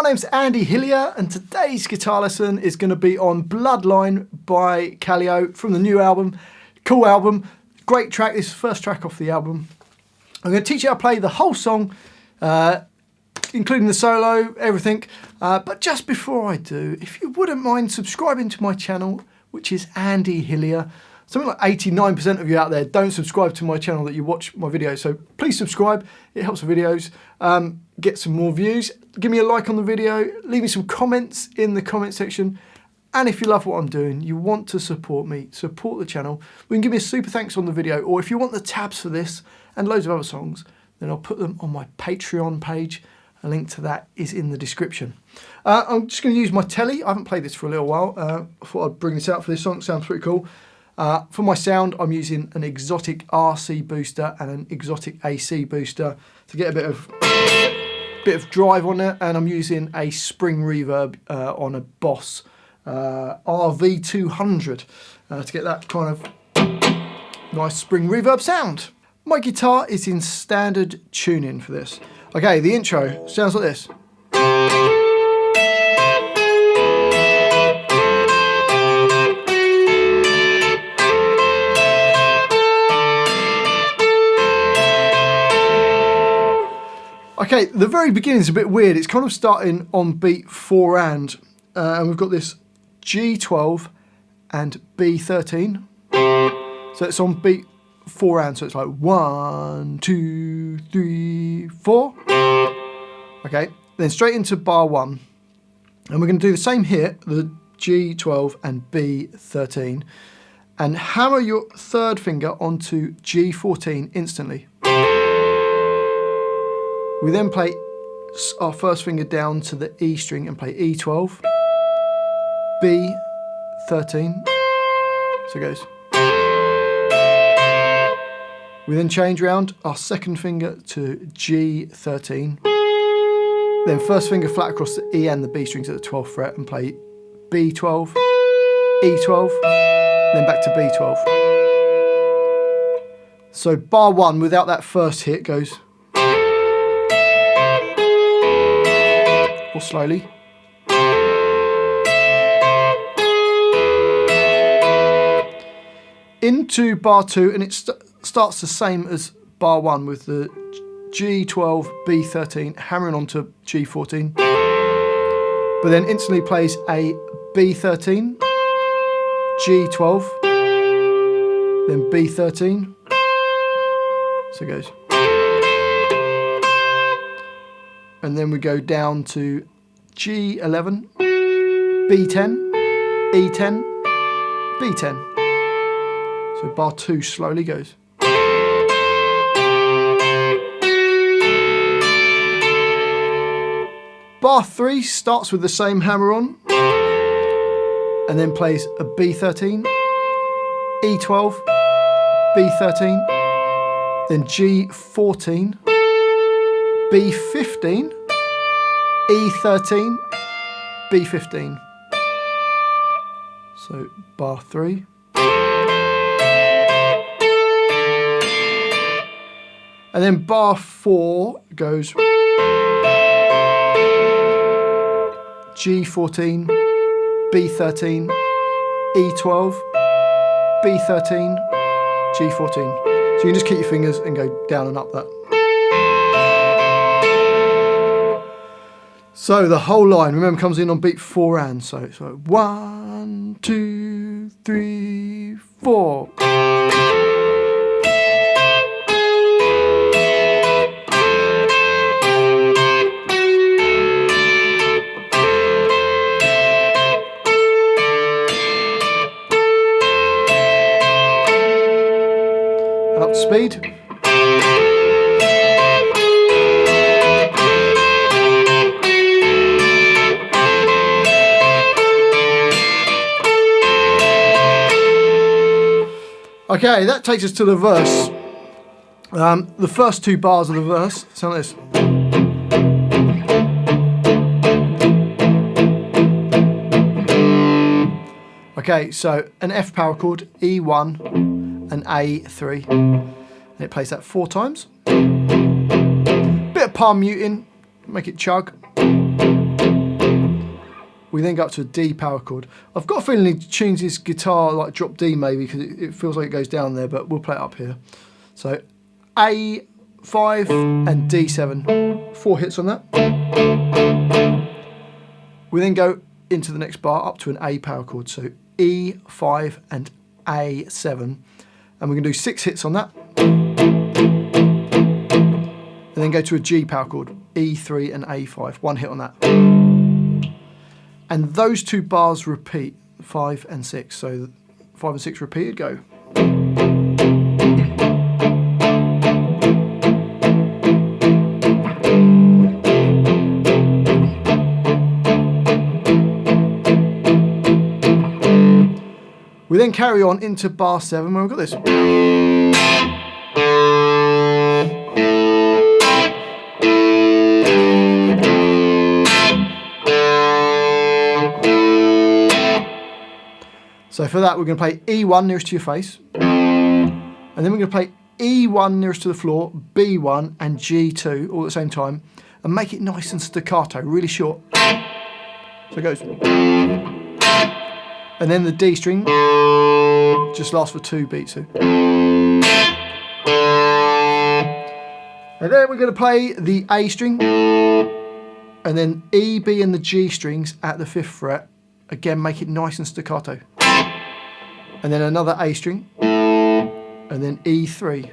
my name's Andy Hillier, and today's guitar lesson is going to be on Bloodline by KALEO from the new album. Cool album, great track. This is the first track off the album. I'm going to teach you how to play the whole song, including the solo, everything. But just before I do, if you wouldn't mind subscribing to my channel, which is Andy Hillier. Something like 89% of you out there don't subscribe to my channel that you watch my videos. So please subscribe. It helps the videos get some more views. Give me a like on the video. Leave me some comments in the comment section. And if you love what I'm doing, you want to support me, support the channel, you can give me a super thanks on the video. Or if you want the tabs for this and loads of other songs, then I'll put them on my Patreon page. A link to that is in the description. I'm just going to use my telly. I haven't played this for a little while. I thought I'd bring this out for this song. It sounds pretty cool. For my sound, I'm using an exotic RC booster and an exotic AC booster to get a bit of drive on it, and I'm using a spring reverb on a Boss RV200 to get that kind of nice spring reverb sound. My guitar is in standard tuning for this. Okay, the intro sounds like this. Okay, the very beginning is a bit weird. It's kind of starting on beat 4 and we've got this G12 and B13. So it's on beat 4 and, so it's like 1, 2, 3, 4. Okay, then straight into bar 1. And we're going to do the same hit, the G12 and B13, and hammer your third finger onto G14 instantly. We then play our first finger down to the E string and play E12, B13, so it goes. We then change round our second finger to G13, then first finger flat across the E and the B strings at the 12th fret and play B12, E12, then back to B12. So bar 1 without that first hit goes. Or slowly. Into bar 2, and it starts the same as bar 1 with the G12, B13 hammering onto G14, but then instantly plays a B13, G12, then B13, so it goes. And then we go down to G11, B10, E10, B10. So bar 2 slowly goes. Bar 3 starts with the same hammer on, and then plays a B13, E12, B13, then G14, B15, E13, B15. So bar 3. And then bar 4 goes G14, B13, E12, B13, G14. So you can just keep your fingers and go down and up that. So the whole line, remember, comes in on beat 4 and, so it's like 1, 2, 3, 4. And up to speed. Okay, that takes us to the verse. The first 2 bars of the verse sound like this. Okay, so an F power chord, E1, and A3. And it plays that 4 times. Bit of palm muting, make it chug. And We then go up to a D power chord. I've got a feeling he tunes his guitar like drop D maybe, because it feels like it goes down there, but we'll play it up here. So A5 and D7, 4 hits on that. We then go into the next bar up to an A power chord, so E5 and A7, and we're going to do 6 hits on that. And then go to a G power chord, E3 and A5, 1 hit on that. And those 2 bars repeat, 5 and 6. So 5 and 6 repeated, go. We then carry on into bar 7 where we've got this. So for that, we're going to play E1 nearest to your face, and then we're going to play E1 nearest to the floor, B1 and G2 all at the same time, and make it nice and staccato, really short. So it goes. And then the D string just lasts for 2 beats. And then we're going to play the A string, and then E, B and the G strings at the 5th fret. Again, make it nice and staccato. And then another A string, and then E3.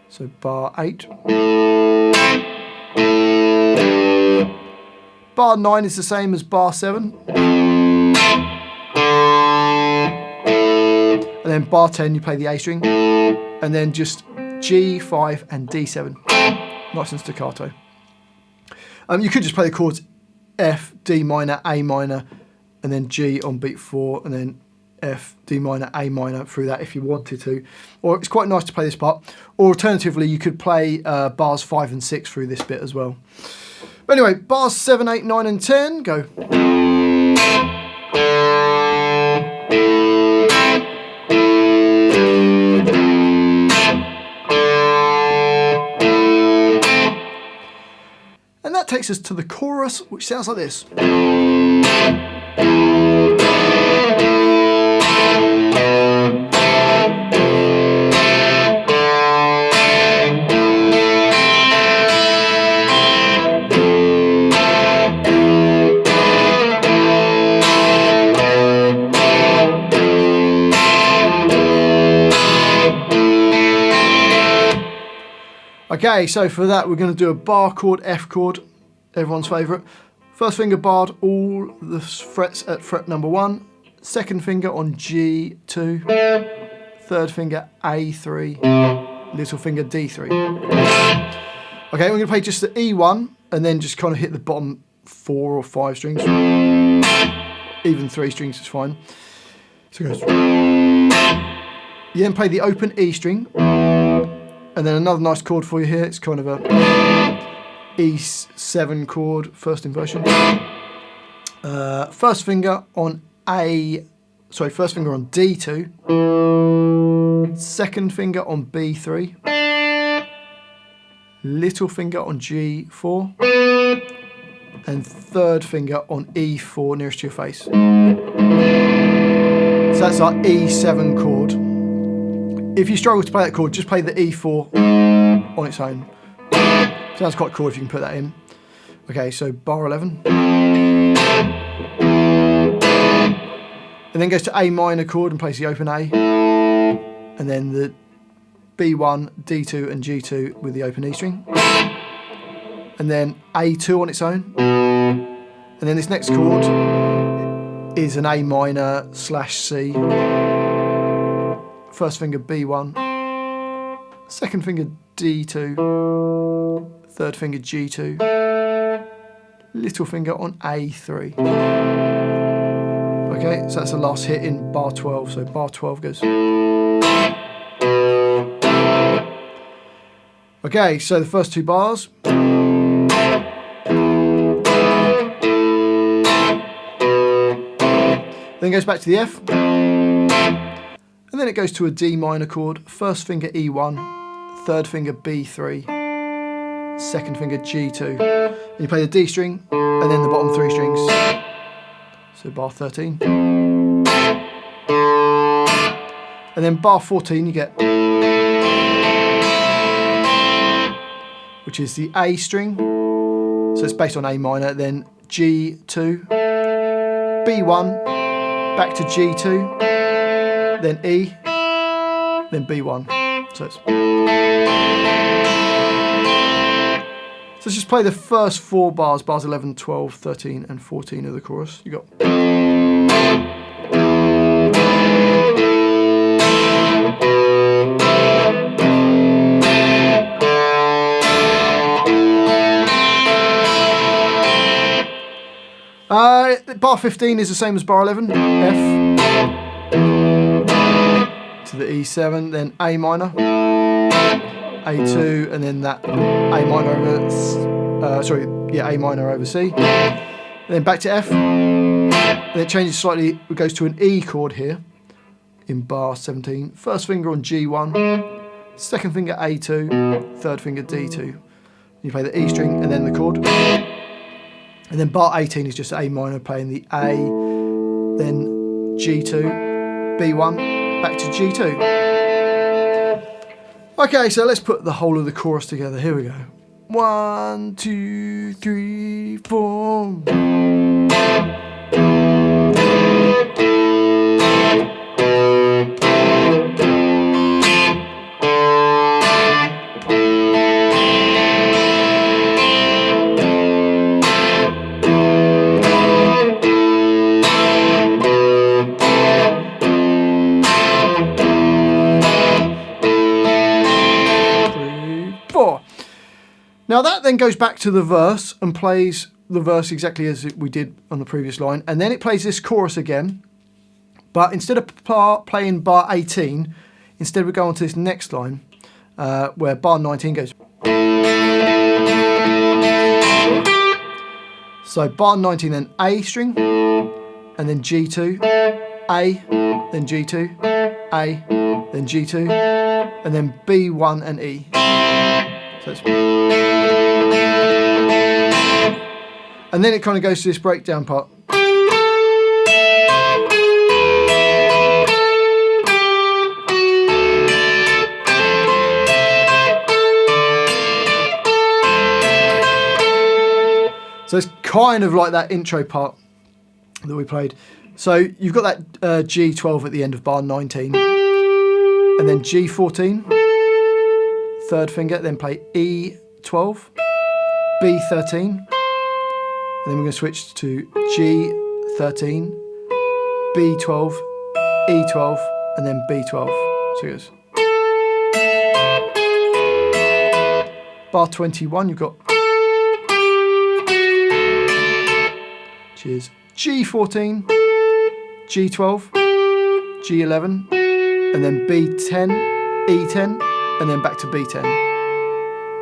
So bar 8. Bar 9 is the same as bar 7. And then bar 10 you play the A string, and then just G5 and D7. Nice and staccato. You could just play the chords F, D minor, A minor, and then G on beat 4, and then F, D minor, A minor through that if you wanted to. Or it's quite nice to play this part. Or alternatively, you could play bars 5 and 6 through this bit as well. But anyway, bars 7, 8, 9 and 10, go. And that takes us to the chorus, which sounds like this. Okay, so for that we're going to do a bar chord, F chord, everyone's favourite. First finger barred all the frets at fret number 1, second finger on G2, third finger A3, little finger D3. Okay, we're going to play just the E1 and then just kind of hit the bottom 4 or 5 strings. Even 3 strings is fine. So it goes. You then play the open E string. And then another nice chord for you here. It's kind of a E7 chord, first inversion. First finger on first finger on D2. Second finger on B3. Little finger on G4. And third finger on E4 nearest to your face. So that's our E7 chord. If you struggle to play that chord, just play the E4 on its own. Sounds quite cool if you can put that in. Okay, so bar 11. And then goes to A minor chord and plays the open A. And then the B1, D2 and G2 with the open E string. And then A2 on its own. And then this next chord is an A minor / C. First finger B1, second finger D2, third finger G2, little finger on A3. Okay, so that's the last hit in bar 12, so bar 12 goes. Okay, so the first 2 bars. Then goes back to the F. And then it goes to a D minor chord, first finger E1, third finger B3, second finger G2. And you play the D string, and then the bottom 3 strings. So bar 13. And then bar 14 you get, which is the A string. So it's based on A minor, then G2, B1, back to G2, then E, then B1. So let's just play the first 4 bars, bars 11, 12, 13 and 14 of the chorus. You got. Bar 15 is the same as bar 11, F to the E7, then A minor, A2, and then that A minor over, A minor over C, and then back to F, and it changes slightly, it goes to an E chord here, in bar 17, first finger on G1, second finger A2, third finger D2, you play the E string and then the chord. And then bar 18 is just A minor playing the A, then G2, B1, back to G2. Okay, so let's put the whole of the chorus together. Here we go. 1, 2, 3, 4. Now that then goes back to the verse and plays the verse exactly as we did on the previous line, and then it plays this chorus again, but instead of playing bar 18, instead we go on to this next line where bar 19 goes. So bar 19 then A string, and then G2, A, then G2, A, then G2, and then B1 and E. So it's, and then it kind of goes to this breakdown part. So it's kind of like that intro part that we played. So you've got that G12 at the end of bar 19, and then G14, third finger, then play E12, B13, and then we're going to switch to G13, B12, E12, and then B12. So it goes. Bar 21, you've got, which is G14, G12, G11, and then B10, E10, and then back to B10.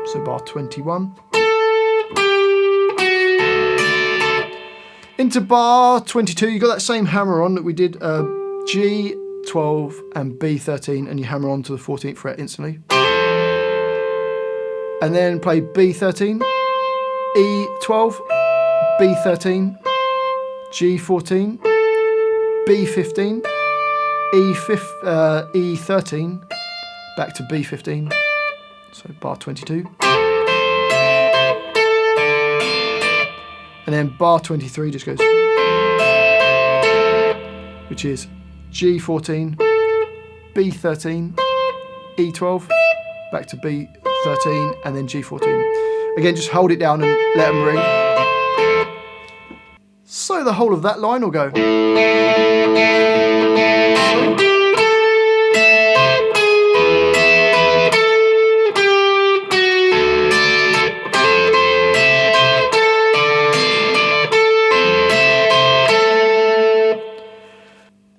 So bar 21. Into bar 22, you got that same hammer on that we did G12 and B13, and you hammer on to the 14th fret instantly. And then play B13, E12, B13, G14, B15, E13, back to B15, so bar 22. And then bar 23 just goes, which is G14, B13, E12, back to B13, and then G14. Again, just hold it down and let them ring. So the whole of that line will go.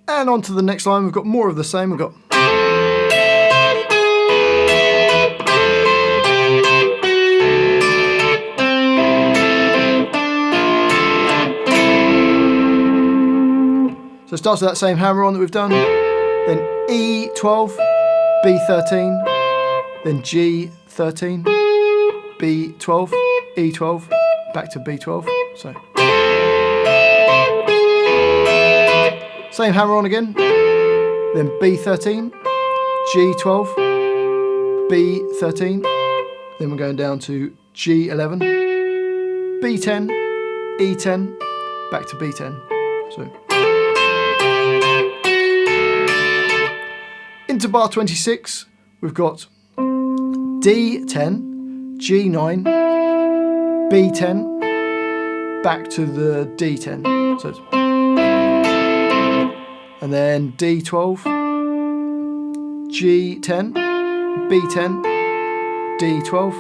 And on to the next line, we've got more of the same. We've got. So it starts with that same hammer on that we've done, then E12, B13, then G13, B12, E12, back to B12. So same hammer on again, then B13, G12, B13, then we're going down to G11, B10, E10, back to B10. So into bar 26, we've got D10, G9, B10, back to the D10. So it's, and then D12, G10, B10, D12,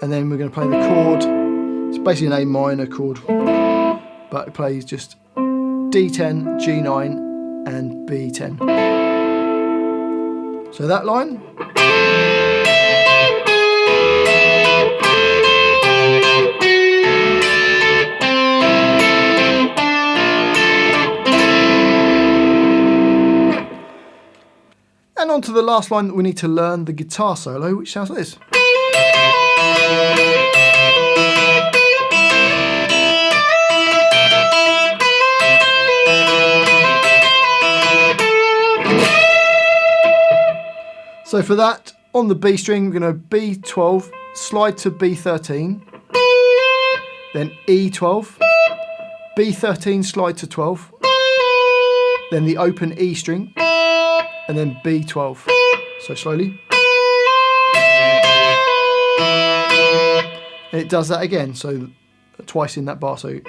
and then we're going to play the chord. It's basically an A minor chord, but it plays just D10, G9, and B10. So that line. And on to the last line that we need to learn, the guitar solo, which sounds like this. So for that, on the B string, we're going to B12, slide to B13, then E12, B13, slide to 12, then the open E string, and then B12. So slowly. And it does that again, so twice in that bar. So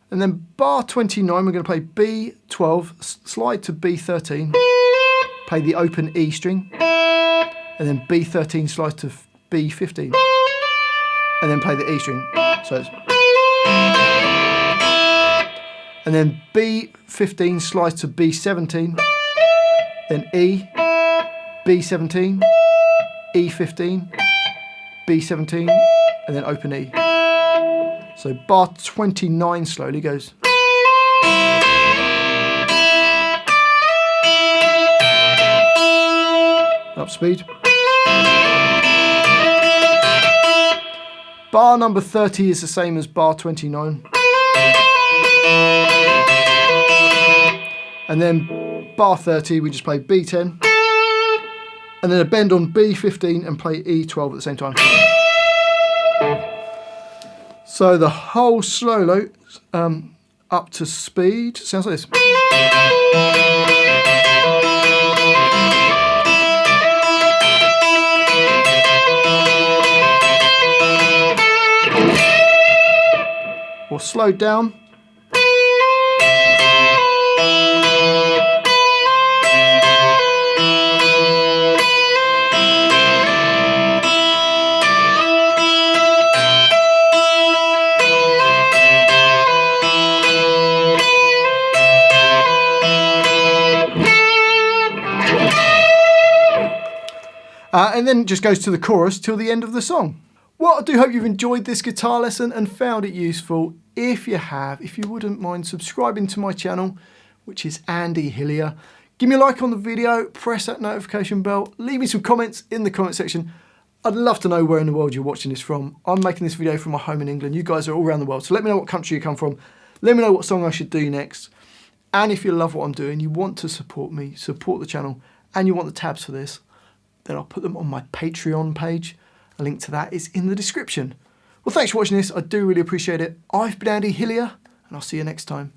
and then bar 29, we're going to play B12, slide to B13, play the open E string, and then B13 slide to B15, and then play the E string. So it's, and then B15 slides to B17, then E, B17, E15, B17, and then open E. So bar 29 slowly goes. Up speed. Bar number 30 is the same as bar 29. And then bar 30, we just play B10, and then a bend on B15 and play E12 at the same time. So the whole solo up to speed sounds like this. Or slowed down. And then it just goes to the chorus till the end of the song. Well, I do hope you've enjoyed this guitar lesson and found it useful. If you have, if you wouldn't mind subscribing to my channel, which is Andy Hillier. Give me a like on the video, press that notification bell, leave me some comments in the comment section. I'd love to know where in the world you're watching this from. I'm making this video from my home in England. You guys are all around the world, so let me know what country you come from. Let me know what song I should do next. And if you love what I'm doing, you want to support me, support the channel, and you want the tabs for this, then I'll put them on my Patreon page. A link to that is in the description. Well, thanks for watching this. I do really appreciate it. I've been Andy Hillier, and I'll see you next time.